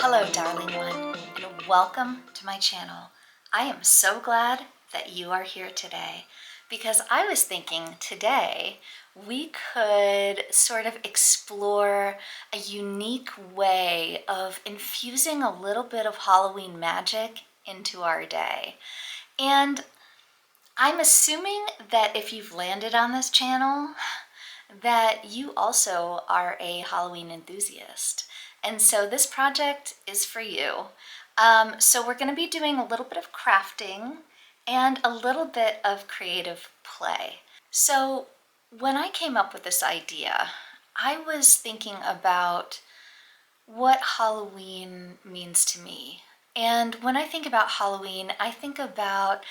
Hello, darling one, and welcome to my channel. I am so glad that you are here today because I was thinking today we could sort of explore a unique way of infusing a little bit of Halloween magic into our day. And I'm assuming that if you've landed on this channel, that you also are a Halloween enthusiast. And so this project is for you. So we're going to be doing a little bit of crafting and a little bit of creative play. So when I came up with this idea, I was thinking about what Halloween means to me. And when I think about Halloween, I think about,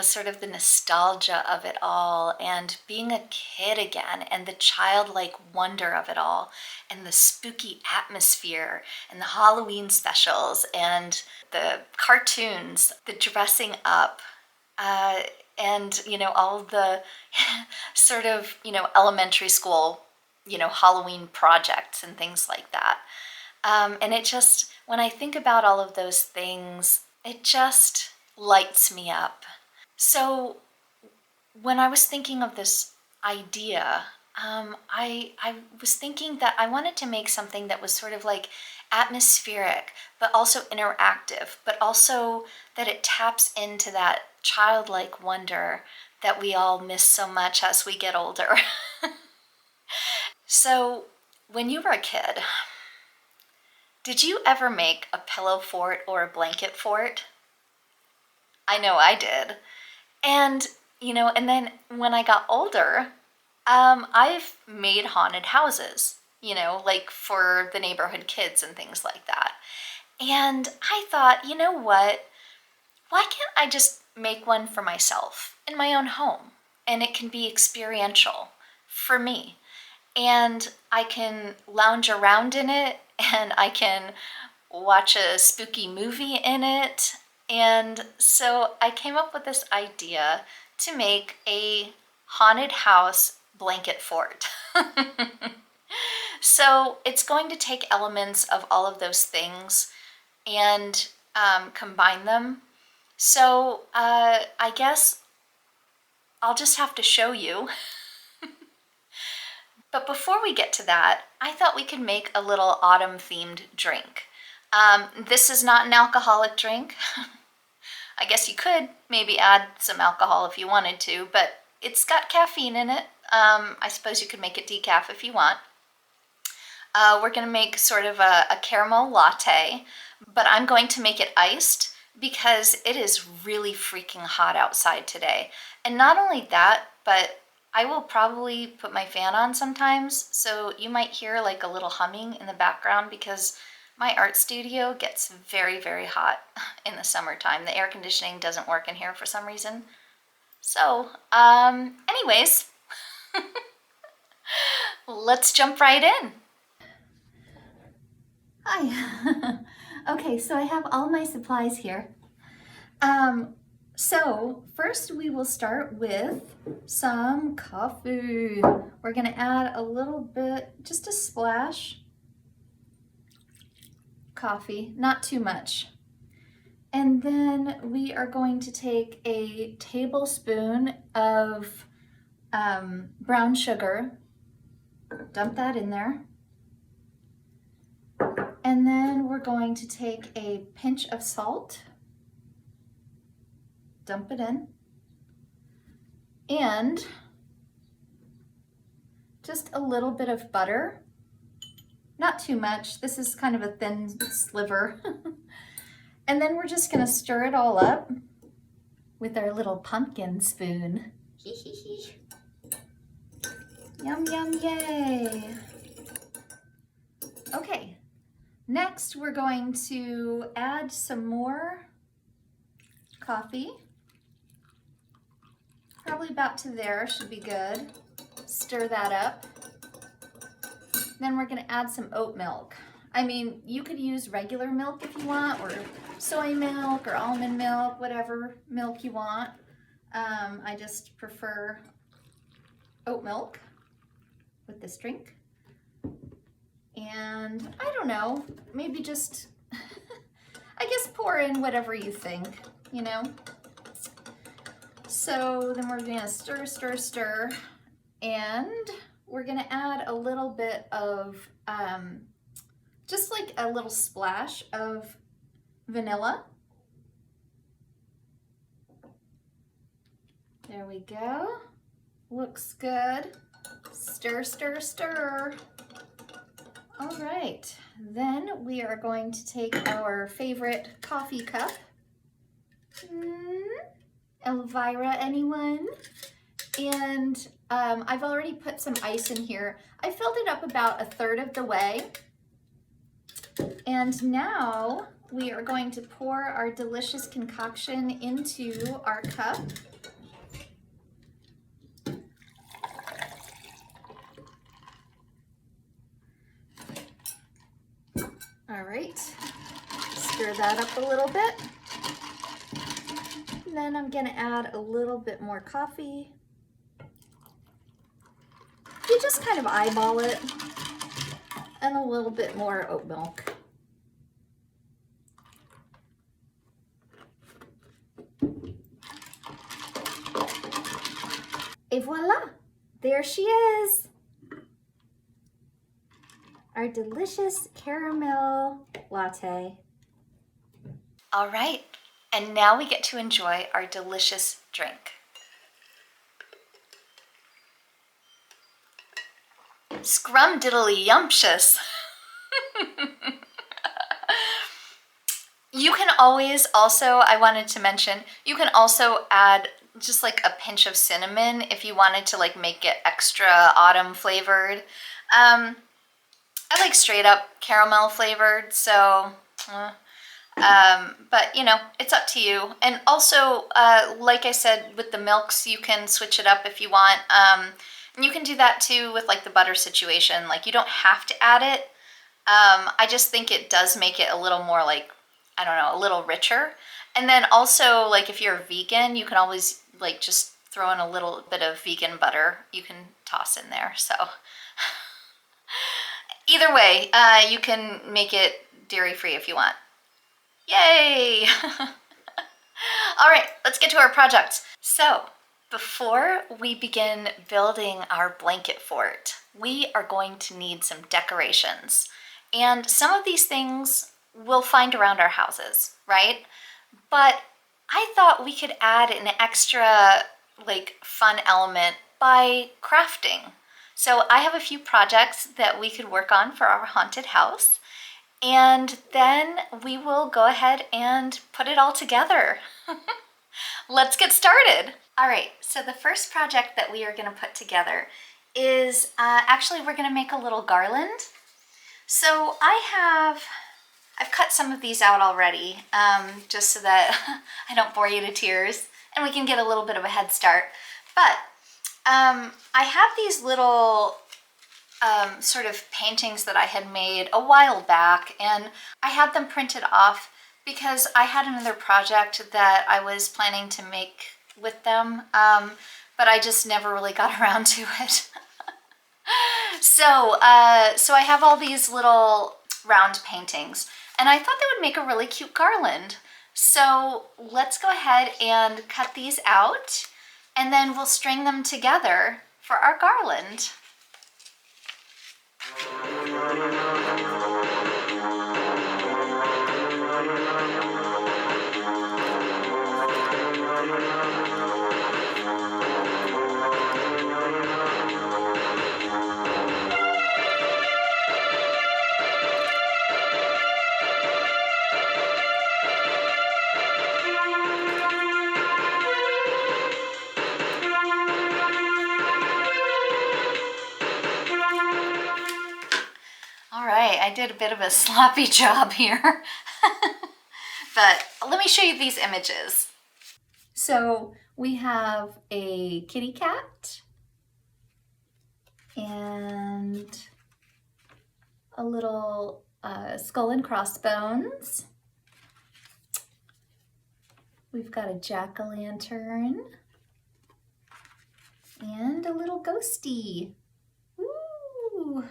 sort of the nostalgia of it all and being a kid again and the childlike wonder of it all and the spooky atmosphere and the Halloween specials and the cartoons, the dressing up, and, all the sort of, elementary school, Halloween projects and things like that. And it just, when I think about all of those things, it just lights me up. So when I was thinking of this idea, I was thinking that I wanted to make something that was sort of like atmospheric, but also interactive, but also that it taps into that childlike wonder that we all miss so much as we get older. So when you were a kid, did you ever make a pillow fort or a blanket fort? I know I did. And, and then when I got older, I've made haunted houses, like for the neighborhood kids and things like that. And I thought, you know what? Why can't I just make one for myself in my own home? And it can be experiential for me. And I can lounge around in it and I can watch a spooky movie in it. And so I came up with this idea to make a haunted house blanket fort. So it's going to take elements of all of those things and combine them. So I guess I'll just have to show you. But before we get to that, I thought we could make a little autumn-themed drink. This is not an alcoholic drink. I guess you could maybe add some alcohol if you wanted to, but it's got caffeine in it. I suppose you could make it decaf if you want. We're going to make sort of a caramel latte, but I'm going to make it iced because it is really freaking hot outside today. And not only that, but I will probably put my fan on sometimes, so you might hear like a little humming in the background because my art studio gets very, very hot in the summertime. The air conditioning doesn't work in here for some reason. So, anyways, let's jump right in. Hi. Okay, so I have all my supplies here. So first we will start with some coffee. We're going to add a little bit, just a splash coffee, not too much. And then we are going to take a tablespoon of brown sugar, dump that in there. And then we're going to take a pinch of salt, dump it in, and just a little bit of butter, not too much. This is kind of a thin sliver. And then we're just going to stir it all up. with our little pumpkin spoon. Hee hee hee. Yum, yum, yay. Okay, next we're going to add some more coffee. Probably about to there, should be good. Stir that up. Then we're gonna add some oat milk. I mean, you could use regular milk if you want, or soy milk or almond milk, whatever milk you want. I just prefer oat milk with this drink. And I don't know, maybe just, I guess pour in whatever you think, you know? So then we're gonna stir, stir, stir, and we're gonna add a little bit of, just like a little splash of vanilla. There we go. Looks good. Stir, stir, stir. All right, then we are going to take our favorite coffee cup. Elvira, anyone? And I've already put some ice in here. I filled it up about 1/3 of the way. And now we are going to pour our delicious concoction into our cup. All right, stir that up a little bit. And then I'm gonna add a little bit more coffee. You just kind of eyeball it, and a little bit more oat milk. Et voila, there she is. Our delicious caramel latte. All right, and now we get to enjoy our delicious drink. Scrumdiddly-yumptious. You can always also, I wanted to mention, you can also add just like a pinch of cinnamon if you wanted to like make it extra autumn flavored. I like straight up caramel flavored, so, but you know, it's up to you. And also, like I said, with the milks, you can switch it up if you want. And you can do that too with like the butter situation. Like you don't have to add it. I just think it does make it a little more like, I don't know, a little richer. And then also like if you're a vegan, you can always like just throw in a little bit of vegan butter you can toss in there. So either way, you can make it dairy-free if you want. Yay! All right, let's get to our project. So before we begin building our blanket fort, we are going to need some decorations. And some of these things we'll find around our houses, right? But I thought we could add an extra like fun element by crafting. So I have a few projects that we could work on for our haunted house, and then we will go ahead and put it all together. Let's get started. All right, so the first project that we are gonna put together is, actually we're gonna make a little garland. So I've cut some of these out already, just so that I don't bore you to tears and we can get a little bit of a head start. But I have these little sort of paintings that I had made a while back, and I had them printed off because I had another project that I was planning to make with them, but I just never really got around to it. So I have all these little round paintings, and I thought they would make a really cute garland. So let's go ahead and cut these out, and then we'll string them together for our garland. I did a bit of a sloppy job here. But let me show you these images. So we have a kitty cat and a little skull and crossbones. We've got a jack-o'-lantern and a little ghosty. Ooh.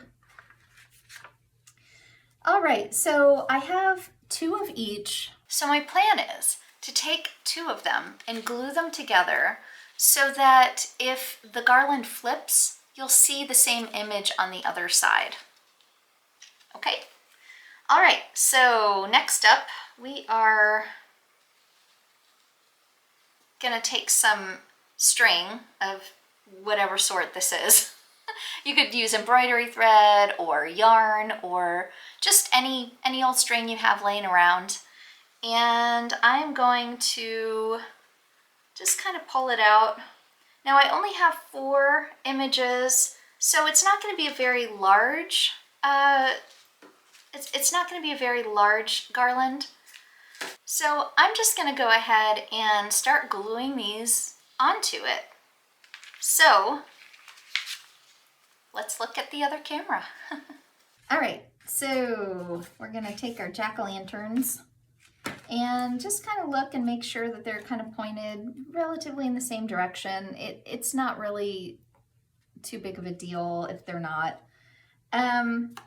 All right, so I have 2 of each. So my plan is to take 2 of them and glue them together so that if the garland flips, you'll see the same image on the other side. Okay. All right, so next up, we are gonna take some string of whatever sort this is. You could use embroidery thread or yarn or just any old string you have laying around. And I'm going to just kind of pull it out. Now I only have 4 images, so it's not going to be a very large, it's not going to be a very large garland. So I'm just going to go ahead and start gluing these onto it. So let's look at the other camera. All right, so we're going to take our jack-o'-lanterns and just kind of look and make sure that they're kind of pointed relatively in the same direction. It's not really too big of a deal if they're not. And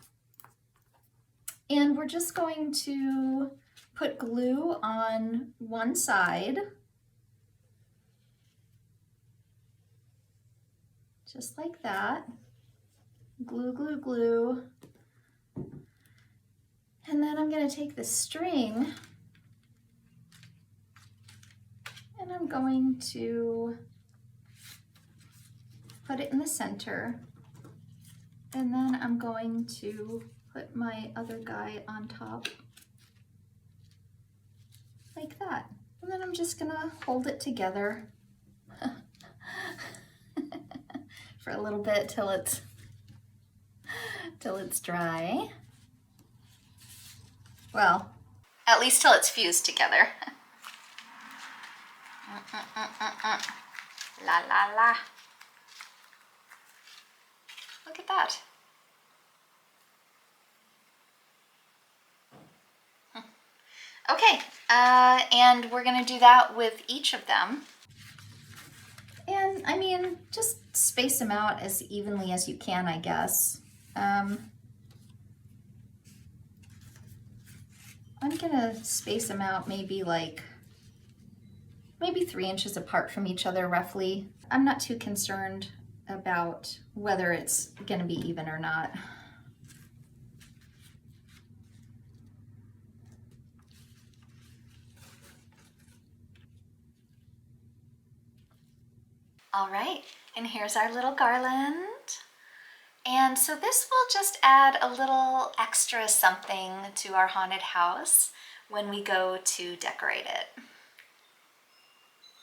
we're just going to put glue on one side, just like that. Glue, glue, glue. And then I'm going to take the string and I'm going to put it in the center. And then I'm going to put my other guy on top like that. And then I'm just gonna hold it together for a little bit till it's dry. Well, at least till it's fused together. La la la. Look at that. Okay, and we're gonna do that with each of them. And I mean, just space them out as evenly as you can, I guess. I'm gonna space them out maybe 3 inches apart from each other roughly. I'm not too concerned about whether it's gonna be even or not. All right, and here's our little garland. And so this will just add a little extra something to our haunted house when we go to decorate it.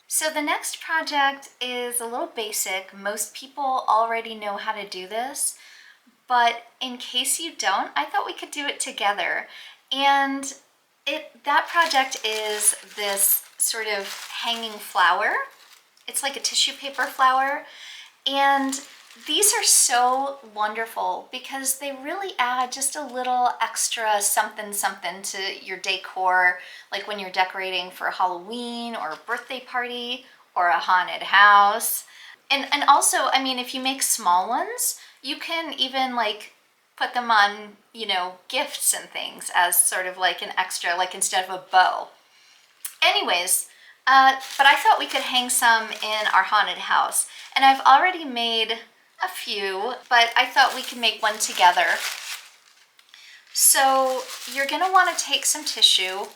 So the next project is a little basic. Most people already know how to do this, but in case you don't, I thought we could do it together. And that project is this sort of hanging flower. It's like a tissue paper flower, and these are so wonderful because they really add just a little extra something to your decor, like when you're decorating for Halloween or a birthday party or a haunted house. And also, I mean, if you make small ones, you can even put them on, gifts and things as sort of like an extra, like instead of a bow. Anyways, but I thought we could hang some in our haunted house. And I've already made a few, but I thought we could make one together. So you're gonna wanna take some tissue,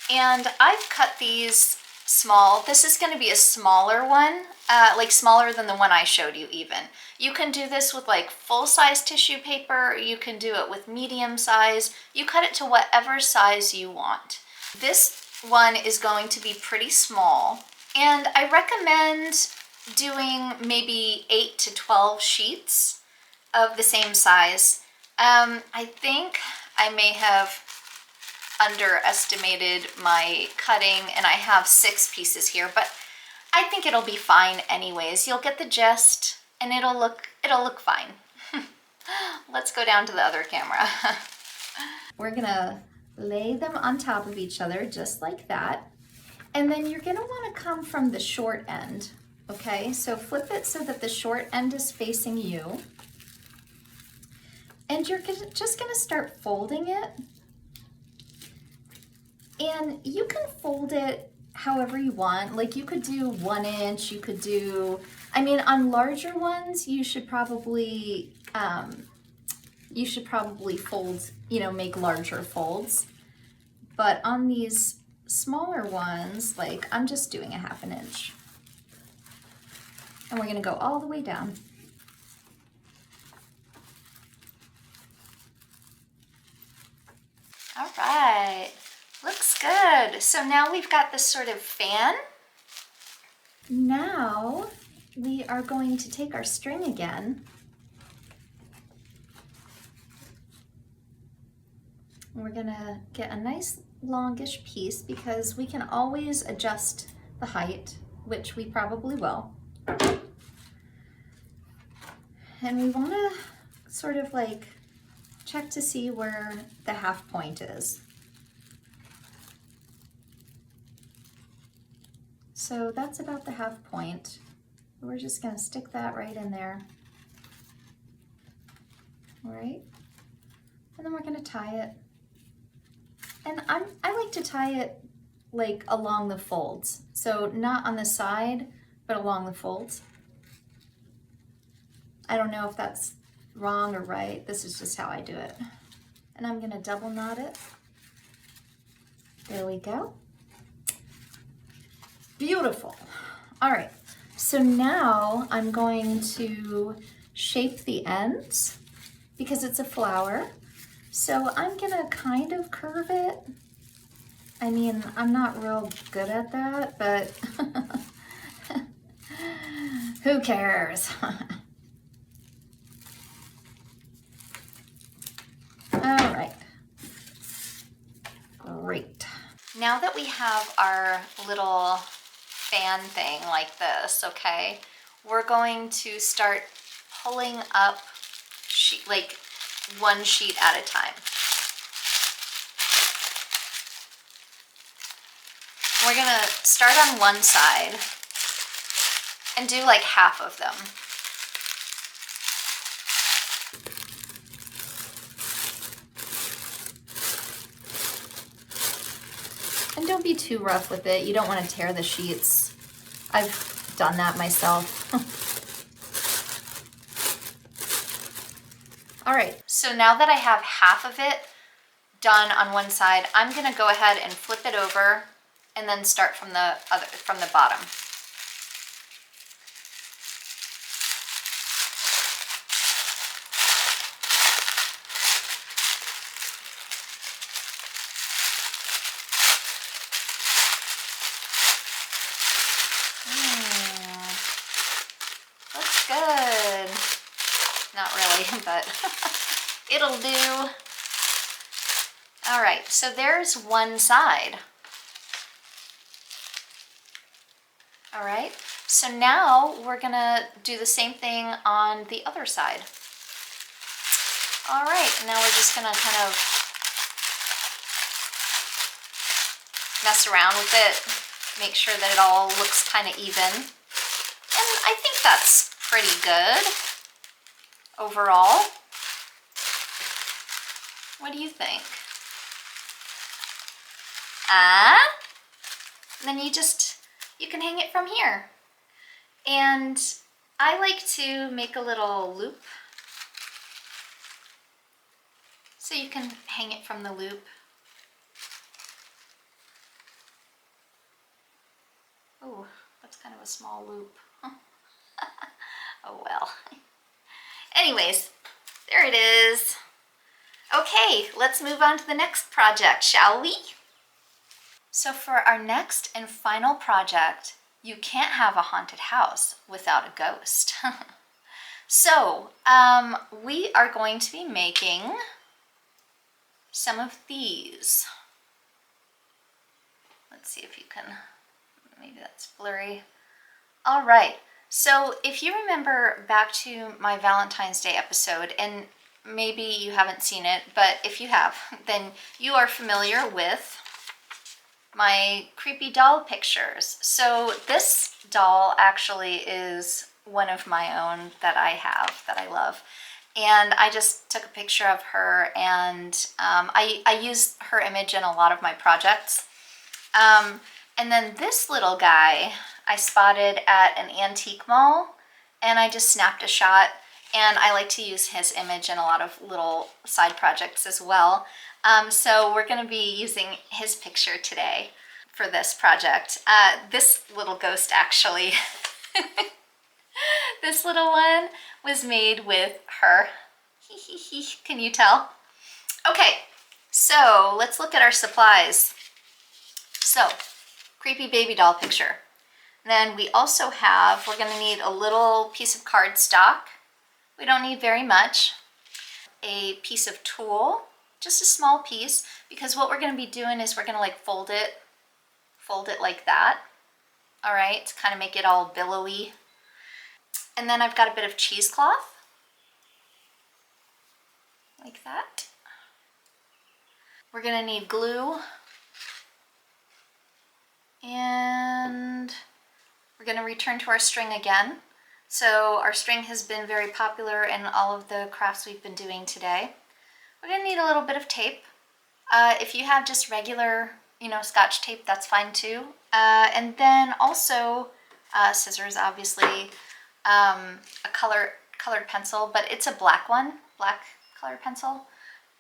and I've cut these small. This is gonna be a smaller one, like smaller than the one I showed you even. You can do this with like full-size tissue paper, or you can do it with medium size. You cut it to whatever size you want. This one is going to be pretty small, and I recommend doing maybe 8 to 12 sheets of the same size. I think I may have underestimated my cutting and I have 6 pieces here, but I think it'll be fine anyways. You'll get the gist and it'll look fine. Let's go down to the other camera. We're gonna lay them on top of each other just like that. And then you're gonna wanna come from the short end, okay? So flip it so that the short end is facing you. And you're just gonna start folding it. And you can fold it however you want. Like you could do 1 inch, you could do, I mean, on larger ones, you should probably fold, you know, make larger folds. But on these smaller ones, like I'm just doing a 1/2 inch. And we're gonna go all the way down. All right, looks good. So now we've got this sort of fan. Now we are going to take our string again. We're gonna get a nice longish piece because we can always adjust the height, which we probably will. And we wanna sort of like check to see where the 1/2 point is. So that's about the 1/2 point. We're just gonna stick that right in there. All right, and then we're gonna tie it. And I like to tie it like along the folds. So not on the side, but along the folds. I don't know if that's wrong or right. This is just how I do it. And I'm gonna double knot it. There we go. Beautiful. All right, so now I'm going to shape the ends because it's a flower. So I'm gonna kind of curve it. I mean, I'm not real good at that, but who cares? All right, great. Now that we have our little fan thing like this, okay, we're going to start pulling up like 1 sheet at a time. We're gonna start on one side and do like 1/2 of them. And don't be too rough with it. You don't want to tear the sheets. I've done that myself. All right, so now that I have 1/2 of it done on one side, I'm gonna go ahead and flip it over and then start from the bottom. Looks good. Not really, but it'll do. All right, so there's one side. All right, so now we're gonna do the same thing on the other side. All right, now we're just gonna kind of mess around with it, make sure that it all looks kind of even. And I think that's pretty good overall. What do you think? Then you can hang it from here. And I like to make a little loop. So you can hang it from the loop. Oh, that's kind of a small loop. Oh well. Anyways, there it is. Okay, let's move on to the next project, shall we? So for our next and final project, you can't have a haunted house without a ghost. So we are going to be making some of these. Let's see if you can, maybe that's blurry. All right, so if you remember back to my Valentine's Day episode, and maybe you haven't seen it, but if you have, then you are familiar with my creepy doll pictures. So this doll actually is one of my own that I have, that I love. And I just took a picture of her, and I use her image in a lot of my projects. And then this little guy I spotted at an antique mall, and I just snapped a shot, and I like to use his image in a lot of little side projects as well. So we're going to be using his picture today for this project. This little ghost actually, this little one was made with her. Can you tell? Okay, so let's look at our supplies. So, creepy baby doll picture. Then we also have, we're going to need a little piece of cardstock. We don't need very much. A piece of tulle, just a small piece, because what we're going to be doing is we're going to like fold it like that. All right, to kind of make it all billowy. And then I've got a bit of cheesecloth, like that. We're going to need glue. And we're going to return to our string again. So our string has been very popular in all of the crafts we've been doing today. We're going to need a little bit of tape. If you have just regular, Scotch tape, that's fine too. And then also scissors, obviously, a colored pencil, but it's a black one, black colored pencil.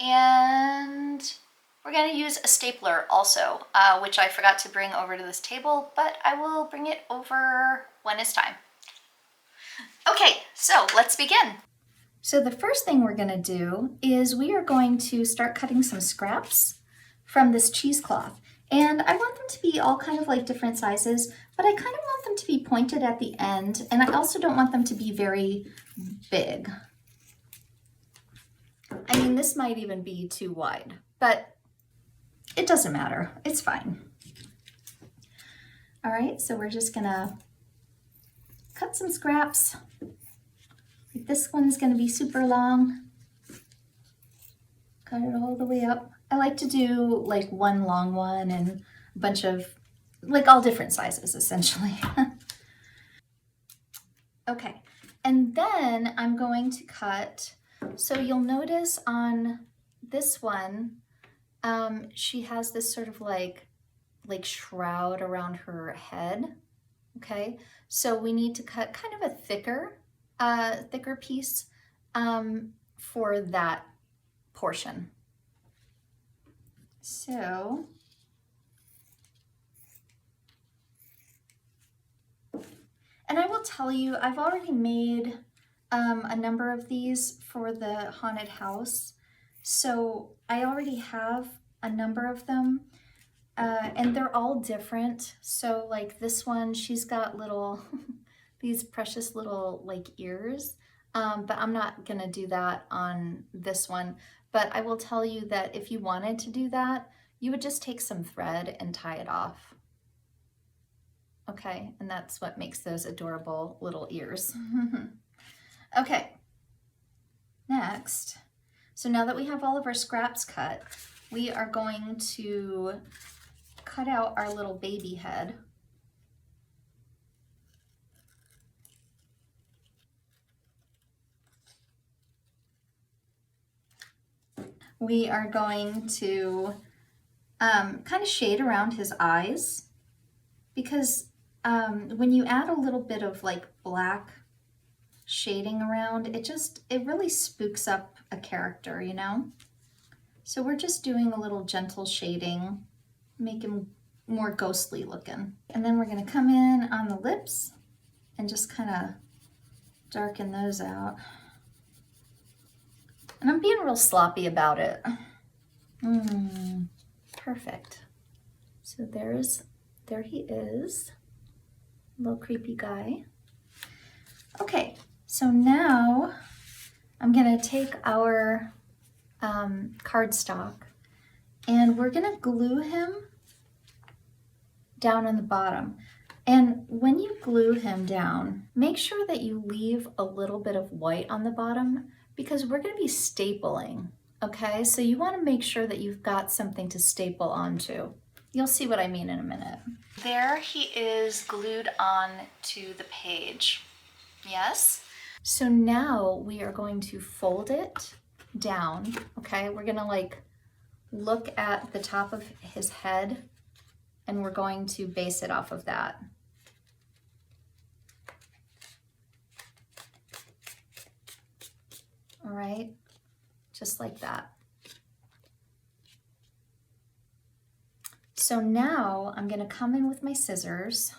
And we're going to use a stapler also, which I forgot to bring over to this table, but I will bring it over when it's time. Okay, so let's begin. So the first thing we're going to do is we are going to start cutting some scraps from this cheesecloth. And I want them to be all kind of like different sizes, but I kind of want them to be pointed at the end, and I also don't want them to be very big. I mean, this might even be too wide, but it doesn't matter. It's fine. All right, so we're just gonna cut some scraps. This one's gonna be super long. Cut it all the way up. I like to do like one long one and a bunch of, like all different sizes essentially. Okay, and then I'm going to cut, so you'll notice on this one, she has this sort of like shroud around her head. Okay, so we need to cut kind of a thicker piece for that portion. So and I will tell you, I've already made a number of these for the haunted house. So I already have a number of them, and they're all different. So like this one, she's got little, these precious little like ears, but I'm not gonna do that on this one. But I will tell you that if you wanted to do that, you would just take some thread and tie it off. Okay, and that's what makes those adorable little ears. Okay, next, so now that we have all of our scraps cut, we are going to cut out our little baby head. We are going to kind of shade around his eyes, because when you add a little bit of like black shading around, it really spooks up a character, you know? So we're just doing a little gentle shading, make him more ghostly looking. And then we're gonna come in on the lips and just kind of darken those out. And I'm being real sloppy about it. Perfect. So there he is, little creepy guy. Okay, so now I'm gonna take our cardstock And we're gonna glue him down on the bottom. And when you glue him down, make sure that you leave a little bit of white on the bottom because we're gonna be stapling, okay? So you wanna make sure that you've got something to staple onto. You'll see what I mean in a minute. There he is glued on to the page, yes? So now we are going to fold it down, okay? We're gonna like look at the top of his head and we're going to base it off of that. All right, just like that. So now I'm gonna come in with my scissors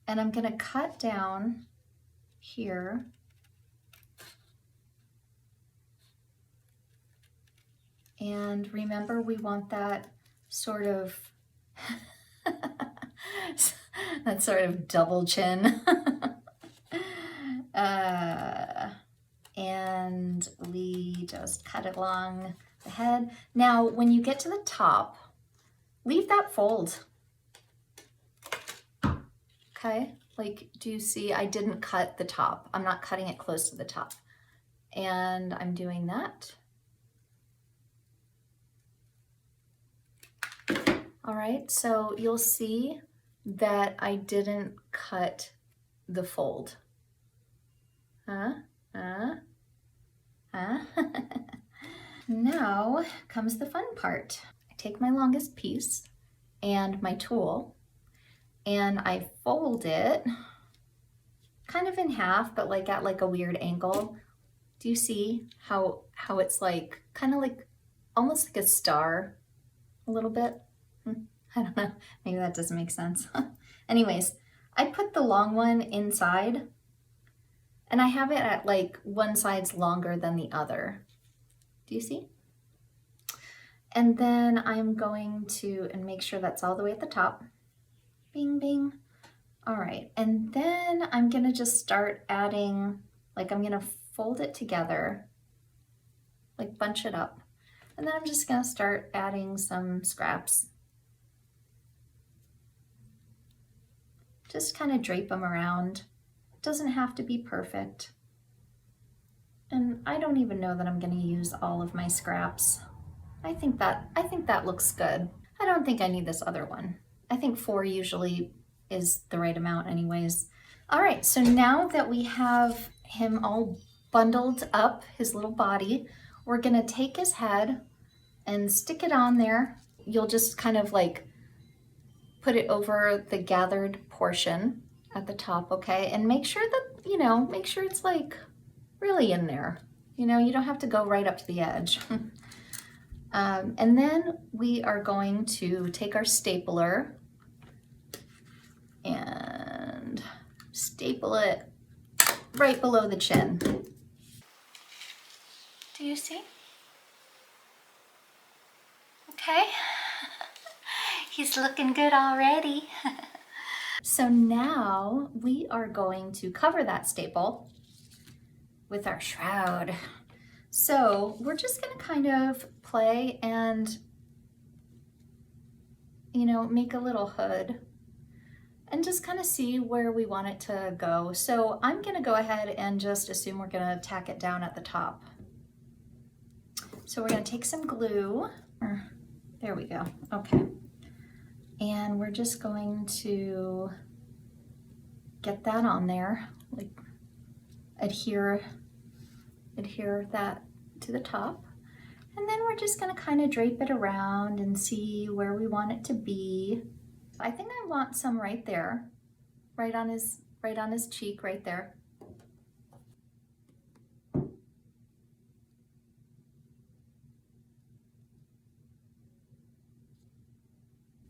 and I'm gonna cut down here. And remember, we want that sort of, that sort of double chin. And we just cut it along the head. Now, when you get to the top, leave that fold. Okay, like, do you see, I didn't cut the top. I'm not cutting it close to the top. And I'm doing that. All right, so you'll see that I didn't cut the fold. Now comes the fun part. I take my longest piece and my tool and I fold it kind of in half, but like at like a weird angle. Do you see how it's like kind of like almost like a star a little bit? I don't know, maybe that doesn't make sense. Anyways, I put the long one inside and I have it at like one side's longer than the other. Do you see? And then I'm going to, and make sure that's all the way at the top. Bing, bing. All right, and then I'm gonna just start adding, like I'm gonna fold it together, like bunch it up. And then I'm just gonna start adding some scraps. Just kind of drape them around. It doesn't have to be perfect. And I don't even know that I'm gonna use all of my scraps. I think that looks good. I don't think I need this other one. I think 4 usually is the right amount anyways. All right, so now that we have him all bundled up, his little body, we're gonna take his head and stick it on there. You'll just kind of like put it over the gathered portion at the top, okay? And make sure that, you know, make sure it's like really in there. You know, you don't have to go right up to the edge. And then we are going to take our stapler and staple it right below the chin. Do you see? Okay. He's looking good already. So now we are going to cover that staple with our shroud. So we're just gonna kind of play and, you know, make a little hood and just kind of see where we want it to go. So I'm gonna go ahead and just assume we're gonna tack it down at the top. So we're gonna take some glue. There we go, okay. And we're just going to get that on there, like adhere that to the top. And then we're just gonna kind of drape it around and see where we want it to be. I think I want some right there, right on his cheek, right there.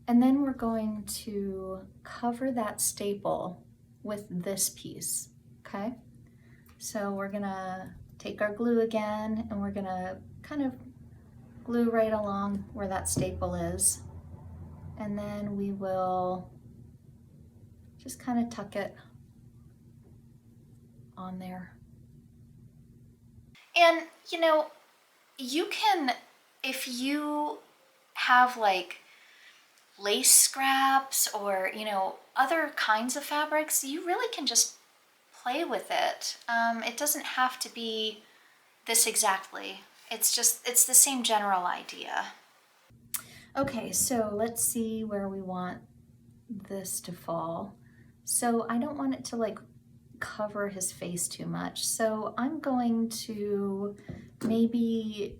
And then we're going to cover that staple with this piece, okay? So we're gonna take our glue again and we're gonna kind of glue right along where that staple is. And then we will just kind of tuck it on there. And you know, you can, if you have like lace scraps or, you know, other kinds of fabrics, you really can just play with it. It doesn't have to be this exactly. It's the same general idea. Okay, so let's see where we want this to fall. So I don't want it to like cover his face too much. So I'm going to maybe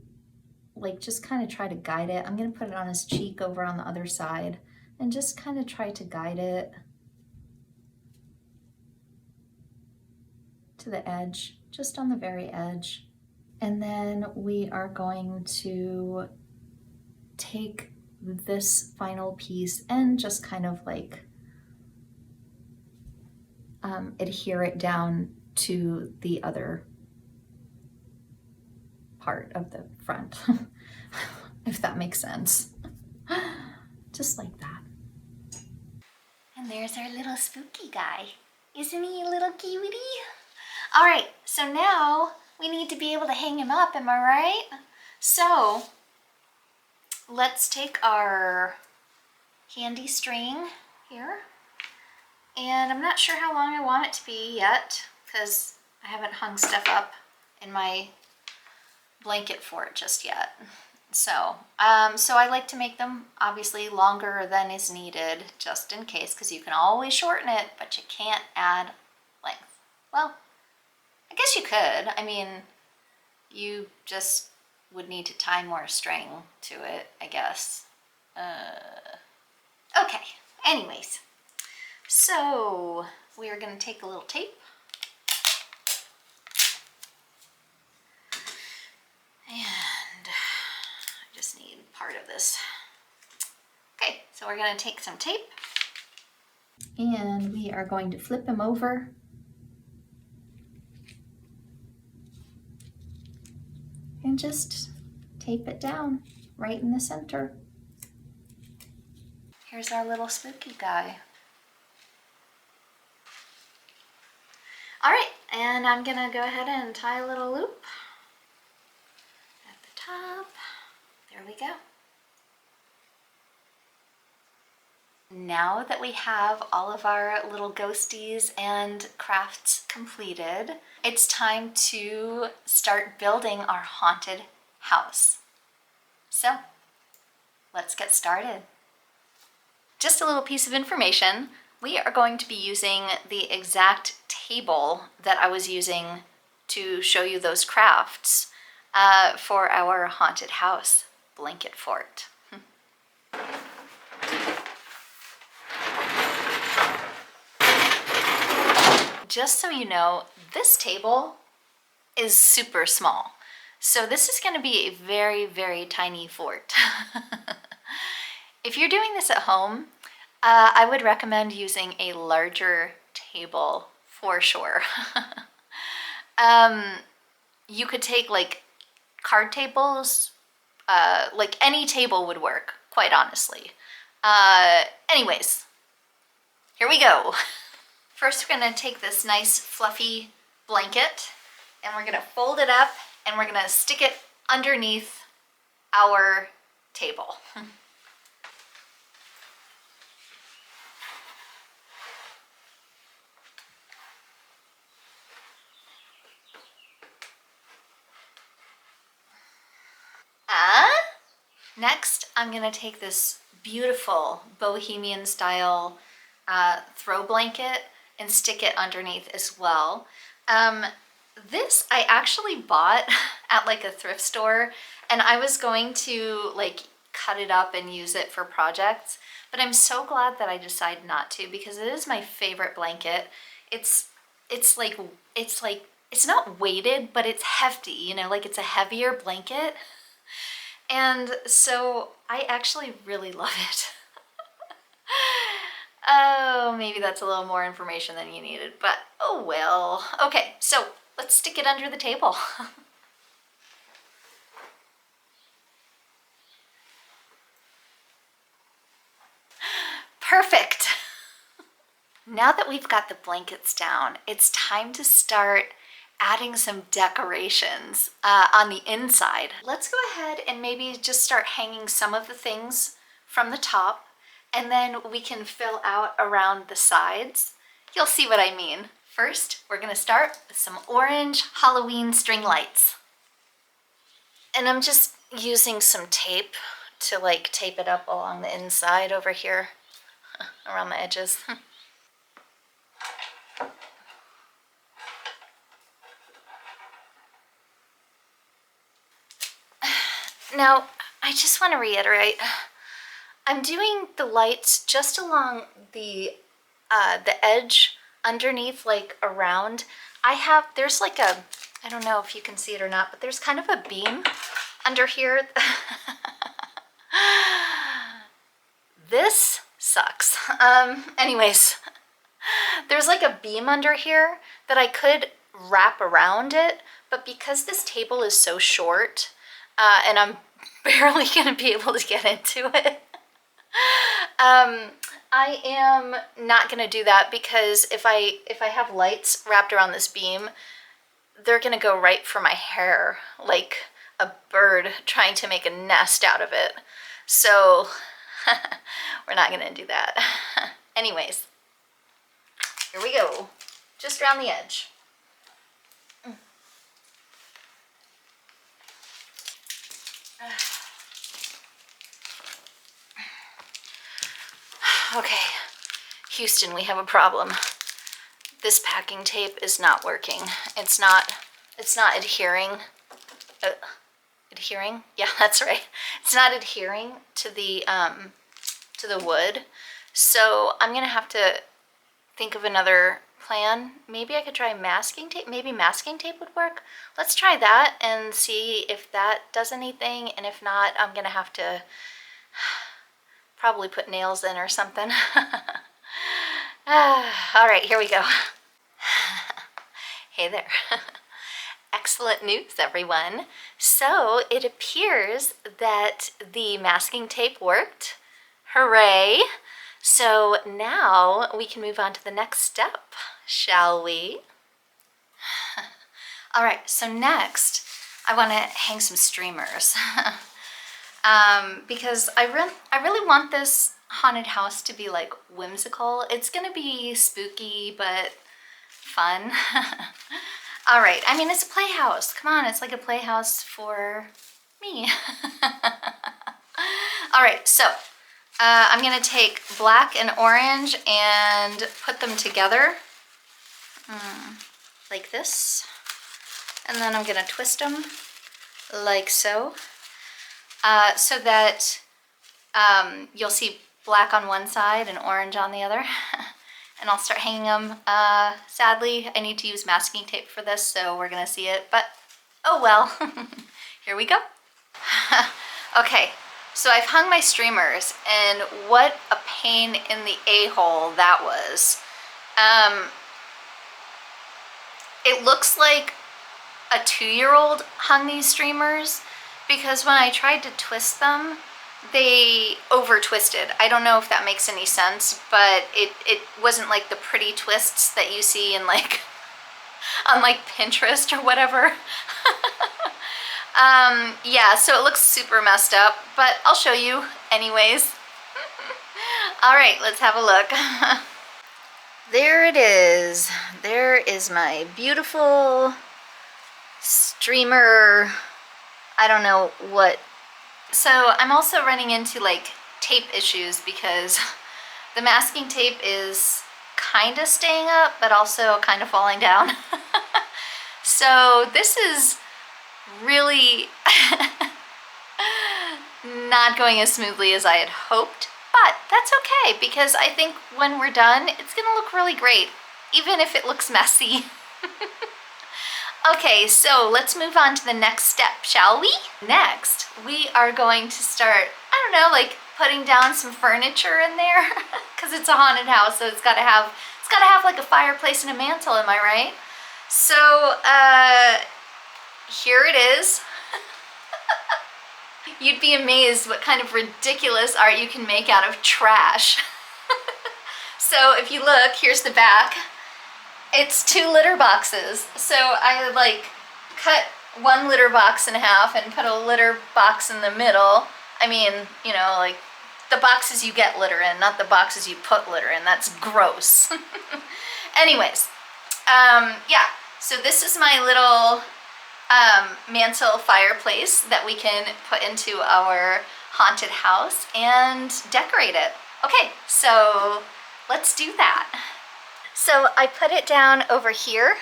like just kind of try to guide it. I'm going to put it on his cheek over on the other side and just kind of try to guide it to the edge, just on the very edge. And then we are going to take this final piece and just kind of like adhere it down to the other part of the front, if that makes sense. Just like that. And there's our little spooky guy. Isn't he a little cutie? All right, so now we need to be able to hang him up, am I right? So let's take our handy string here. And I'm not sure how long I want it to be yet because I haven't hung stuff up in my blanket for it just yet. So I like to make them obviously longer than is needed just in case, because you can always shorten it, but you can't add length. Well, I guess you could. I mean, you just would need to tie more string to it, I guess. Okay, anyways. So we are going to take a little tape and I just need part of this. Okay, so we're going to take some tape and we are going to flip him over and just tape it down right in the center. Here's our little spooky guy. All right, and I'm gonna go ahead and tie a little loop at the top. There we go. Now that we have all of our little ghosties and crafts completed, it's time to start building our haunted house. So let's get started. Just a little piece of information. We are going to be using the exact table that I was using to show you those crafts for our haunted house blanket fort. Just so you know, this table is super small. So this is going to be a very, very tiny fort. If you're doing this at home, I would recommend using a larger table for sure. You could take like card tables, like any table would work, quite honestly. Anyways, here we go. First, we're gonna take this nice fluffy blanket and we're gonna fold it up and we're gonna stick it underneath our table. Next, I'm gonna take this beautiful bohemian style throw blanket and stick it underneath as well. This I actually bought at like a thrift store, and I was going to like cut it up and use it for projects, but I'm so glad that I decided not to because it is my favorite blanket. It's not weighted, but it's hefty, you know, like it's a heavier blanket. And so I actually really love it. Oh, maybe that's a little more information than you needed, but oh well. Okay, so let's stick it under the table. Perfect. Now that we've got the blankets down, it's time to start adding some decorations on the inside. Let's go ahead and maybe just start hanging some of the things from the top, and then we can fill out around the sides. You'll see what I mean. First, we're gonna start with some orange Halloween string lights. And I'm just using some tape to like tape it up along the inside over here, around the edges. Now, I just want to reiterate, I'm doing the lights just along the edge underneath, like around. There's like a, I don't know if you can see it or not, but there's kind of a beam under here. This sucks. Anyways, there's like a beam under here that I could wrap around it, but because this table is so short, and I'm barely gonna be able to get into it, I am not gonna do that, because if I have lights wrapped around this beam, they're gonna go right for my hair, like a bird trying to make a nest out of it. So we're not gonna do that. Anyways, here we go, just around the edge. Okay, Houston, we have a problem. This packing tape is not working. It's not adhering. Adhering? Yeah, that's right. It's not adhering to the wood. So I'm gonna have to think of another plan. Maybe I could try masking tape. Maybe masking tape would work. Let's try that and see if that does anything. And if not, I'm gonna have to probably put nails in or something. All right, here we go. Hey there. Excellent news, everyone. So it appears that the masking tape worked. Hooray! So now we can move on to the next step, shall we? All right, so next I want to hang some streamers. Because I really want this haunted house to be like whimsical. It's gonna be spooky but fun. All right, I mean, it's a playhouse. Come on, it's like a playhouse for me. All right, so I'm gonna take black and orange and put them together like this. And then I'm gonna twist them like so. So that you'll see black on one side and orange on the other. And I'll start hanging them. Sadly, I need to use masking tape for this, so we're gonna see it, but oh well. Here we go. Okay, so I've hung my streamers, and what a pain in the a-hole that was. It looks like a 2-year-old hung these streamers, because when I tried to twist them, they over twisted. I don't know if that makes any sense, but it wasn't like the pretty twists that you see in like on like Pinterest or whatever. Yeah, so it looks super messed up, but I'll show you anyways. All right, let's have a look. There it is. There is my beautiful streamer. I don't know what. So I'm also running into like tape issues, because the masking tape is kind of staying up, but also kind of falling down. So this is really not going as smoothly as I had hoped, but that's okay, because I think when we're done, it's gonna look really great, even if it looks messy. Okay, so let's move on to the next step, shall we? Next, we are going to start, I don't know, like putting down some furniture in there, because it's a haunted house, so it's gotta have like a fireplace and a mantle, am I right? So, here it is. You'd be amazed what kind of ridiculous art you can make out of trash. So if you look, here's the back. It's 2 litter boxes. So I like cut 1 litter box in half and put a litter box in the middle. I mean, you know, like the boxes you get litter in, not the boxes you put litter in. That's gross. Anyways, yeah, so this is my little mantle fireplace that we can put into our haunted house and decorate it. Okay, so let's do that. So I put it down over here.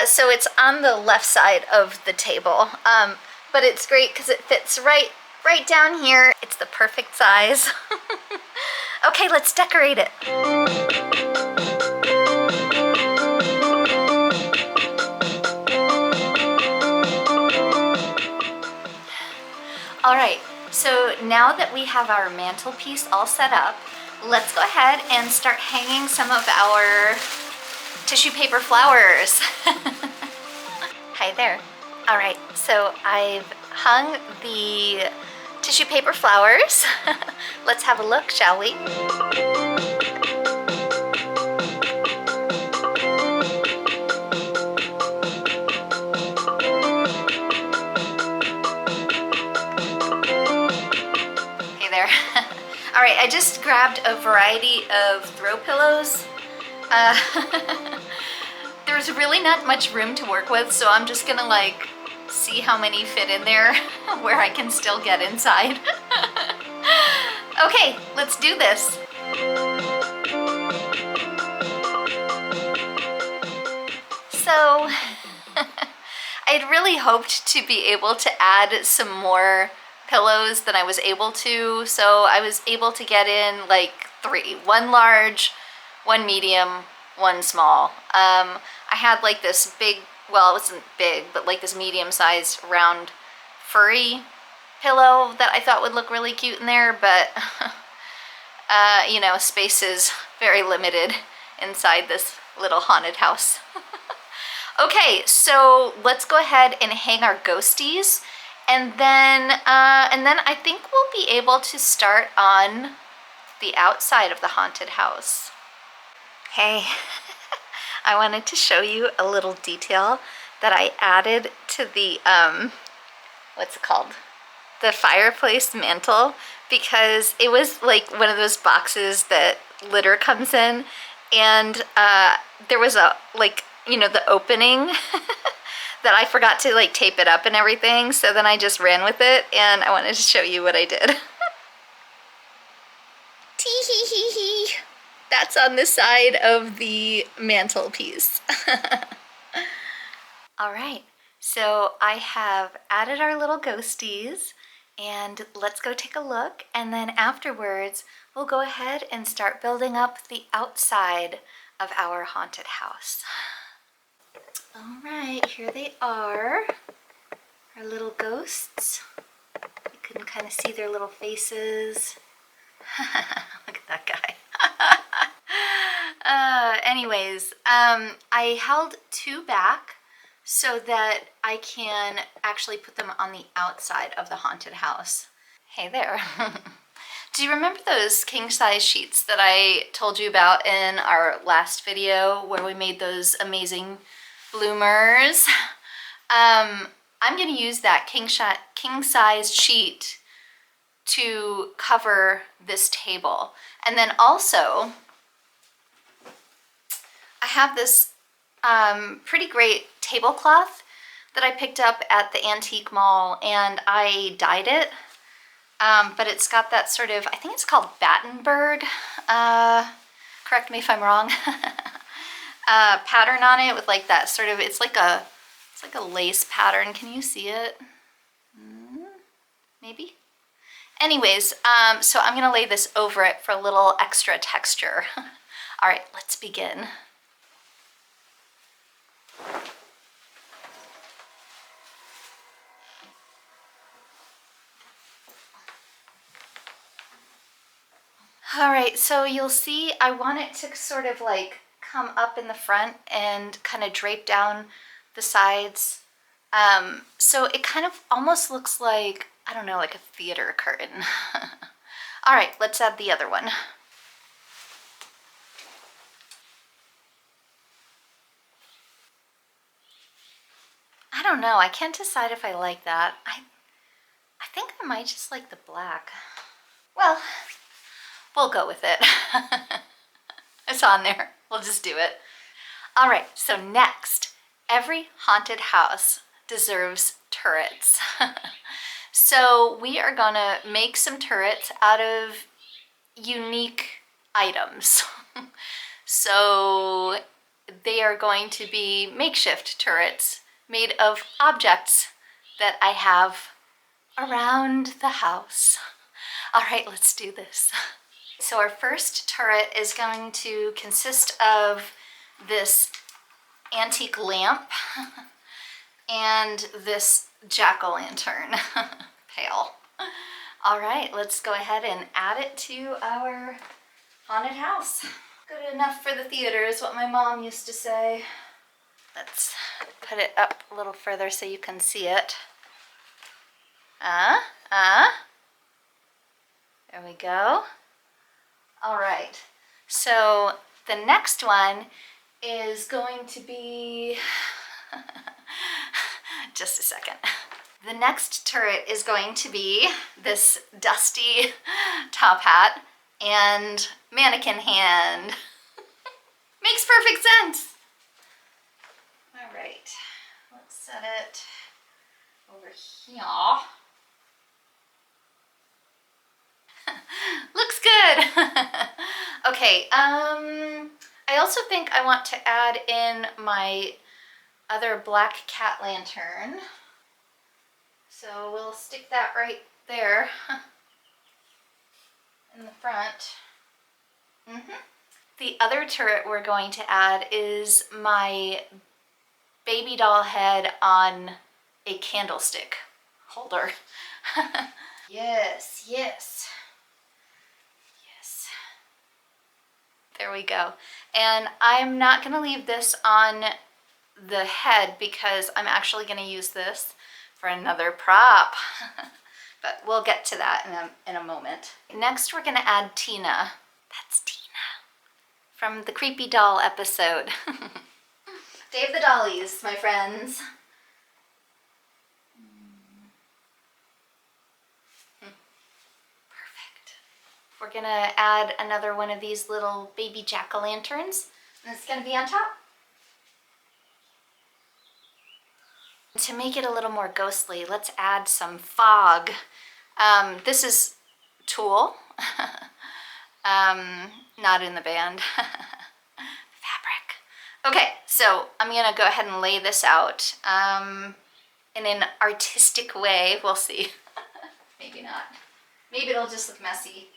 So it's on the left side of the table, but it's great because it fits right down here. It's the perfect size. Okay, let's decorate it. All right, so now that we have our mantelpiece all set up, let's go ahead and start hanging some of our tissue paper flowers. Hi there. All right, so I've hung the tissue paper flowers. Let's have a look, shall we? Hey there. All right, I just grabbed a variety of throw pillows. There's really not much room to work with, so I'm just gonna like see how many fit in there where I can still get inside. Okay, let's do this. So I'd really hoped to be able to add some more pillows than I was able to, so I was able to get in like 3, 1 large, 1 medium, 1 small. I had like this big, well, it wasn't big, but like this medium-sized round furry pillow that I thought would look really cute in there, but you know, space is very limited inside this little haunted house. Okay, so let's go ahead and hang our ghosties, and then I think we'll be able to start on the outside of the haunted house. Hey, I wanted to show you a little detail that I added to the, what's it called? The fireplace mantle, because it was like one of those boxes that litter comes in, and there was a, like, you know, the opening that I forgot to like tape it up and everything, so then I just ran with it, and I wanted to show you what I did. Tee-hee-hee-hee. That's on the side of the mantelpiece. All right, so I have added our little ghosties, and let's go take a look, and then afterwards we'll go ahead and start building up the outside of our haunted house. All right, here they are, our little ghosts. You can kind of see their little faces. Look at that guy. Anyways, I held 2 back so that I can actually put them on the outside of the haunted house. Hey there. Do you remember those king-size sheets that I told you about in our last video where we made those amazing bloomers? I'm going to use that king-size sheet to cover this table. And then also, I have this pretty great tablecloth that I picked up at the antique mall, and I dyed it. But it's got that sort of, I think it's called Battenberg, correct me if I'm wrong, pattern on it with like that sort of, it's like a lace pattern. Can you see it? Maybe? Anyways, so I'm gonna lay this over it for a little extra texture. All right, let's begin. All right, so you'll see I want it to sort of like come up in the front and kind of drape down the sides. So it kind of almost looks like, I don't know, like a theater curtain. All right, let's add the other one. I don't know. I can't decide if I like that. I think I might just like the black. Well, we'll go with it. It's on there. We'll just do it. All right, so next, every haunted house deserves turrets. So we are gonna make some turrets out of unique items. So they are going to be makeshift turrets made of objects that I have around the house. All right, let's do this. So our first turret is going to consist of this antique lamp and this jack-o'-lantern pail. All right, let's go ahead and add it to our haunted house. Good enough for the theater is what my mom used to say. Let's put it up a little further so you can see it. There we go. All right, so the next one is going to be, just a second. The next turret is going to be this dusty top hat and mannequin hand. Makes perfect sense. All right, let's set it over here. Looks good. Okay, I also think I want to add in my other black cat lantern. So we'll stick that right there in the front. The other turret we're going to add is my baby doll head on a candlestick holder. Yes, yes. Yes. There we go. And I'm not going to leave this on the head because I'm actually going to use this for another prop. But we'll get to that in a moment. Next, we're going to add Tina. That's Tina from the Creepy Doll episode. Day of the Dollies, my friends. Perfect. We're gonna add another one of these little baby jack-o'-lanterns, and it's gonna be on top. To make it a little more ghostly, let's add some fog. This is Tool, not in the band. Fabric. Okay, so I'm gonna go ahead and lay this out in an artistic way. We'll see. Maybe not. Maybe it'll just look messy.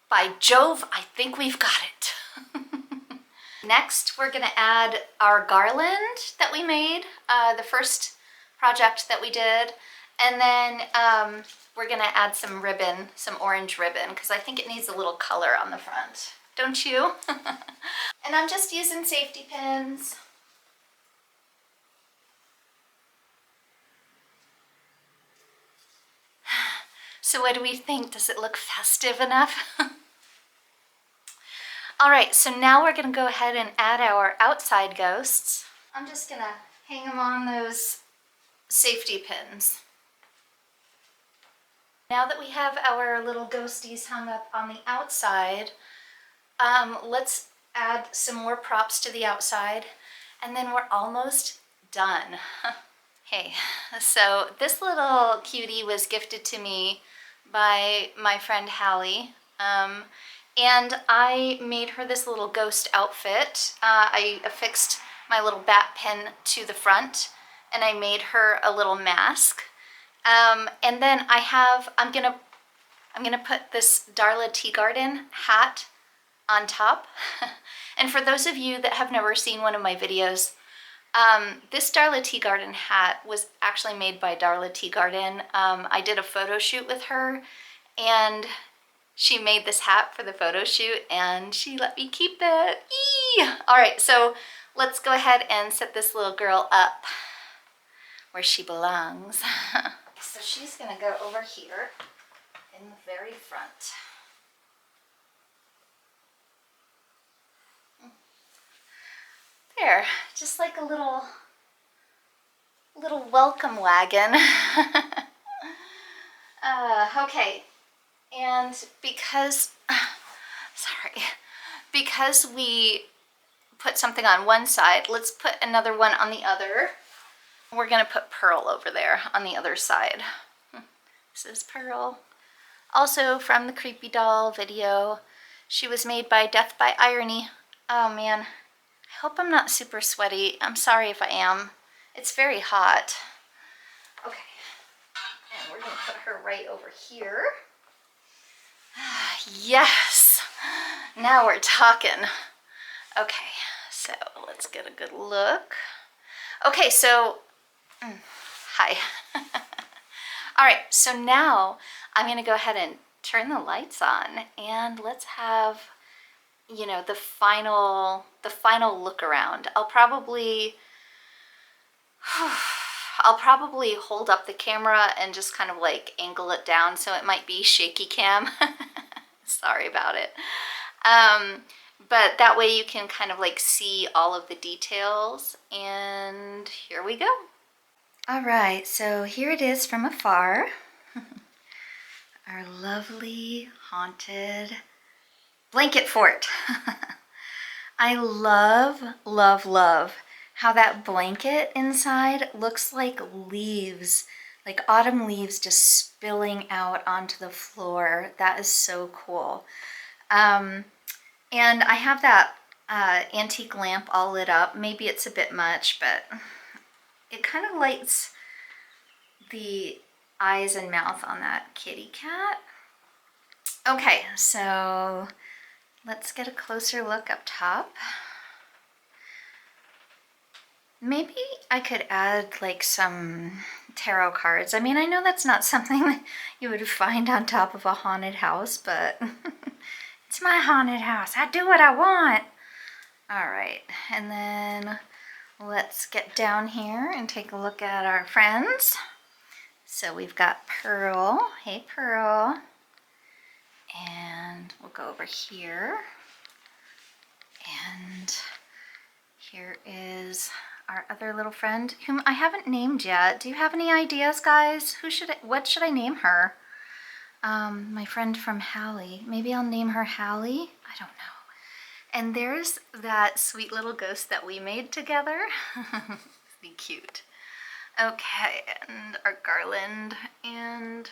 By Jove, I think we've got it. Next, we're gonna add our garland that we made, the first project that we did. And then we're gonna add some ribbon, some orange ribbon, because I think it needs a little color on the front. Don't you? And I'm just using safety pins. So what do we think? Does it look festive enough? All right, so now we're gonna go ahead and add our outside ghosts. I'm just gonna hang them on those safety pins. Now that we have our little ghosties hung up on the outside, let's add some more props to the outside, and then we're almost done. Hey, so this little cutie was gifted to me by my friend Hallie, and I made her this little ghost outfit. I affixed my little bat pin to the front, and I made her a little mask. And then I'm gonna put this Darla Tea Garden hat on top. And for those of you that have never seen one of my videos, this Darla Tea Garden hat was actually made by Darla Tea Garden. I did a photo shoot with her, and she made this hat for the photo shoot, and she let me keep it. Eee! All right, so let's go ahead and set this little girl up where she belongs. So she's gonna go over here in the very front. There, just like a little little welcome wagon. Okay, and because, sorry, because we put something on one side, let's put another one on the other. We're gonna put Pearl over there on the other side. This is Pearl. Also from the Creepy Doll video. She was made by Death by Irony. Oh man, I hope I'm not super sweaty. I'm sorry if I am. It's very hot. Okay, and we're gonna put her right over here. Yes, now we're talking. Okay, so let's get a good look. Okay, so, hi. All right, so now I'm gonna go ahead and turn the lights on and let's have, you know, the final look around. I'll probably hold up the camera and just kind of like angle it down, so it might be shaky cam. Sorry about it. But that way you can kind of like see all of the details, and here we go. All right, so here it is from afar. Our lovely haunted blanket fort. I love, love, love how that blanket inside looks like leaves, like autumn leaves just spilling out onto the floor. That is so cool. And I have that antique lamp all lit up. Maybe it's a bit much, but it kind of lights the eyes and mouth on that kitty cat. Okay, so let's get a closer look up top. Maybe I could add like some tarot cards. I mean, I know that's not something that you would find on top of a haunted house, but it's my haunted house. I do what I want. All right, and then let's get down here and take a look at our friends. So we've got Pearl. Hey, Pearl. And we'll go over here. And here is our other little friend, whom I haven't named yet. Do you have any ideas, guys? What should I name her? My friend from Hallie. Maybe I'll name her Hallie? I don't know. And there's that sweet little ghost that we made together. Be cute. Okay, and our garland, and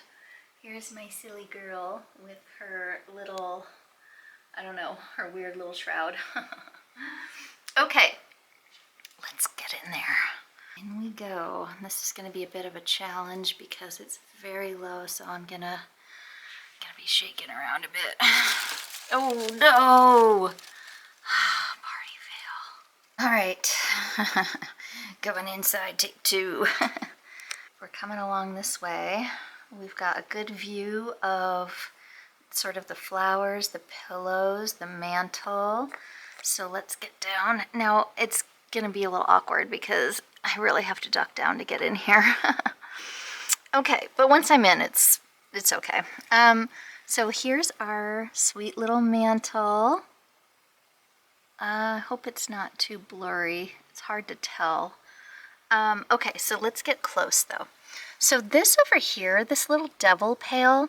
here's my silly girl with her little, I don't know, her weird little shroud. Okay, let's get in there. In we go. This is gonna be a bit of a challenge because it's very low, so I'm gonna be shaking around a bit. Oh no! Party fail. All right, going inside, take two. We're coming along this way. We've got a good view of sort of the flowers, the pillows, the mantle. So let's get down. Now it's gonna be a little awkward because I really have to duck down to get in here. Okay, but once I'm in, it's okay. So here's our sweet little mantle. Hope it's not too blurry. It's hard to tell. Okay, so let's get close though. So this over here, this little devil pail,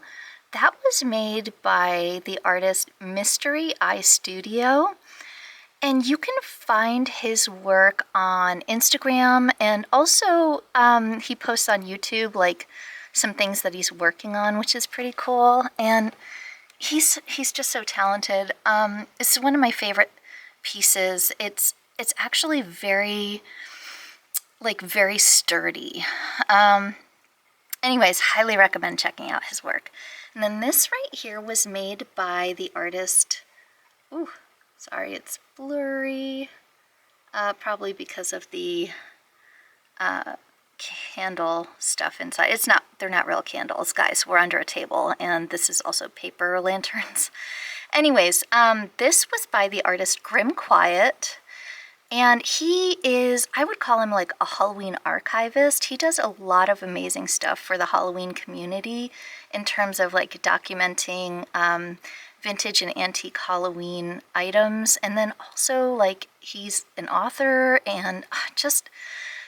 that was made by the artist Mystery Eye Studio. And you can find his work on Instagram, and also he posts on YouTube like some things that he's working on, which is pretty cool. And he's just so talented. It's one of my favorite pieces. It's actually very sturdy. Anyways, highly recommend checking out his work. And then this right here was made by the artist, ooh, sorry, it's blurry, probably because of the candle stuff inside. They're not real candles, guys. We're under a table, and this is also paper lanterns. Anyways, this was by the artist Grim Quiet, and he is, I would call him like a Halloween archivist. He does a lot of amazing stuff for the Halloween community in terms of like documenting vintage and antique Halloween items. And then also like he's an author and just,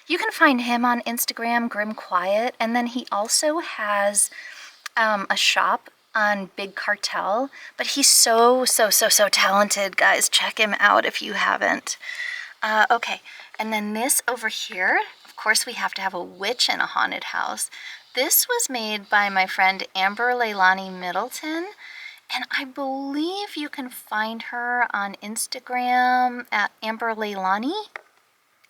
You can find him on Instagram, Grim Quiet, and then he also has a shop on Big Cartel, but he's so talented, guys. Check him out if you haven't. Okay, and then this over here, of course we have to have a witch in a haunted house. This was made by my friend Amber Leilani Middleton, and I believe you can find her on Instagram at Amber Leilani.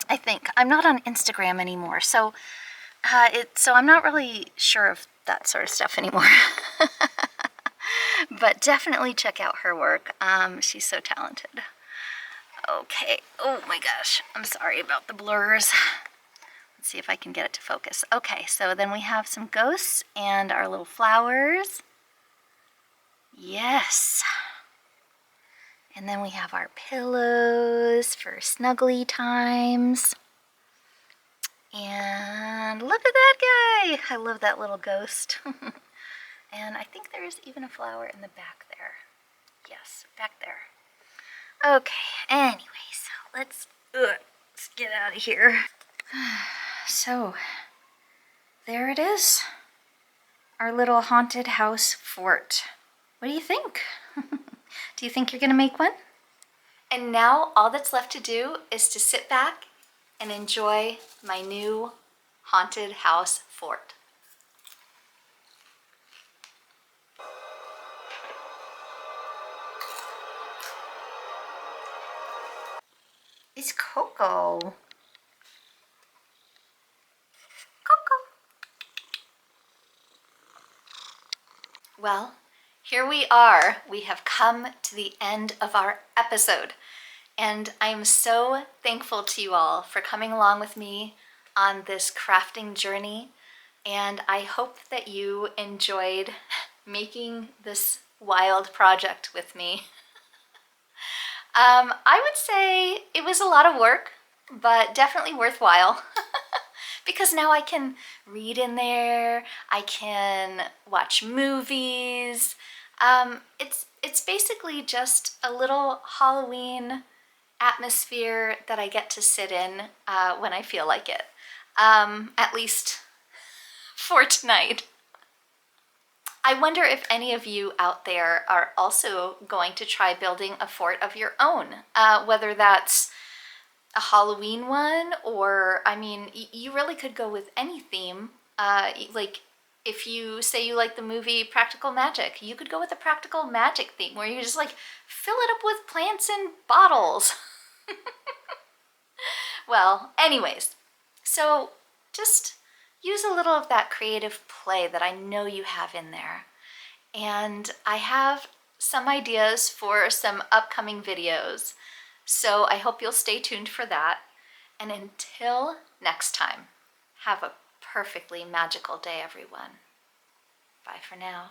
I think. I'm not on Instagram anymore, so I'm not really sure of that sort of stuff anymore. But definitely check out her work. She's so talented. Okay. Oh my gosh. I'm sorry about the blurs. Let's see if I can get it to focus. Okay, so then we have some ghosts and our little flowers. Yes. And then we have our pillows for snuggly times. And look at that guy! I love that little ghost. And I think there is even a flower in the back there. Yes, back there. Okay, anyway, so let's get out of here. So, there it is. Our little haunted house fort. What do you think? Do you think you're gonna make one? And now all that's left to do is to sit back and enjoy my new haunted house fort. It's Coco. Coco. Well, here we are. We have come to the end of our episode. And I'm so thankful to you all for coming along with me on this crafting journey. And I hope that you enjoyed making this wild project with me. I would say it was a lot of work, but definitely worthwhile. Because now I can read in there, I can watch movies. It's basically just a little Halloween atmosphere that I get to sit in when I feel like it. At least for tonight. I wonder if any of you out there are also going to try building a fort of your own, whether that's a Halloween one, or, I mean, you really could go with any theme. Like, if you say you like the movie Practical Magic, you could go with a practical magic theme where you just like fill it up with plants and bottles. Well, anyways, so just use a little of that creative play that I know you have in there. And I have some ideas for some upcoming videos, so I hope you'll stay tuned for that. And until next time, have a perfectly magical day, everyone. Bye for now.